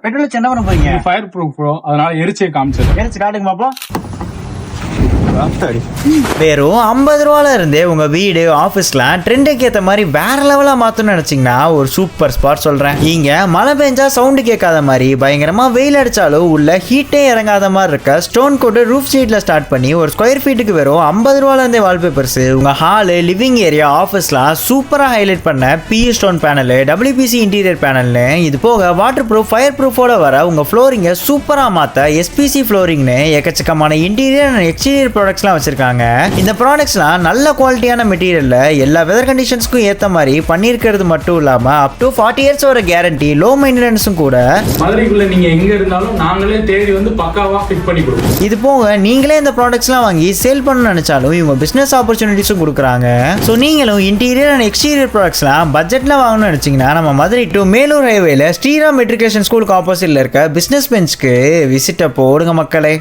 Petrol வச்சு என்ன பண்ண போறீங்க? ஃபயர் ப்ரூஃப் ப்ரோ, அதனால எரிச்சே காமிச்சிடும். எரிச்சு காட்டுங்க பாப்போம். வெறும் 50 ரூபால இருந்தே உங்க வீடு ஆஃபீஸ்லாம் ட்ரெண்டுக்கு ஏற்ற மாதிரி வேற லெவலா மாத்தணும்னு நினைச்சீங்கன்னா ஒரு சூப்பர் ஸ்பாட் சொல்றேன். இங்க மழை பெஞ்சா சவுண்டு கேட்காத மாதிரி, பயங்கரமா வெயில் அடிச்சாலும் உள்ள ஹீட்டே இறங்காத மாதிரி இருக்க ஸ்டோன் கோட் ரூஃப் ஷீட்ல ஸ்டார்ட் பண்ணி ஒரு ஸ்கொயர் ஃபீட்டுக்கு வெறும் 50 ரூபால இருந்தே வால்பேப்பர்ஸ், உங்க ஹாலு, லிவிங் ஏரியா, ஆஃபீஸ்லாம் சூப்பரா ஹைலைட் பண்ண PE stone panel, WPC interior பேனல்னு, இது போக வாட்டர் ப்ரூஃப், ஃபயர் ப்ரூஃபோட வர உங்க ஃப்ளோரிங்கை சூப்பரா மாத்த SPC ஃப்ளோரிங்னு எக்கச்சக்கமான இன்டீரியர் அண்ட் எக்ஸ்டீரியர் ப்ராடக்ட்ஸ்லாம் வச்சிருக்காங்க. இந்த ப்ராடக்ட்ஸ்லாம் நல்ல குவாலிட்டியான மெட்டீரியல்ல எல்லா வெதர் கண்டிஷன்ஸ்க்கும் ஏத்த மாதிரி பண்ணியிருக்கிறது மட்டும் இல்லாம அப் டு 40 இயர்ஸ் ஒரு கேரண்டி, லோ மெயின்டெனன்ஸும் கூட. மதுரைக்குள்ள நீங்க எங்க இருந்தாலும் நாங்களே தேடி வந்து பக்காவா ஃபிட் பண்ணி கொடுப்போம். இது போக நீங்களே இந்த ப்ராடக்ட்ஸ்லாம் வாங்கி சேல் பண்ண நினைச்சாலும் இவங்க பிசினஸ் ஆப்பர்ச்சுனிட்டிஸும் கொடுக்குறாங்க. ஸோ நீங்களும் இன்டீரியர் அண்ட் எக்ஸ்டீரியர் ப்ராடக்ட்ஸ்லாம் பட்ஜெட்ல வாங்கணும்னு நினைச்சீங்கன்னா நம்ம மதுரை டு மேலூர் ஹைவேல ஸ்ரீராம் மெட்ரிகுலேஷன் ஸ்கூலுக்கு ஆப்போசிட்ல இருக்க பிசினஸ் பெஞ்சுக்கு விசிட்ட போடுங்க மக்களே.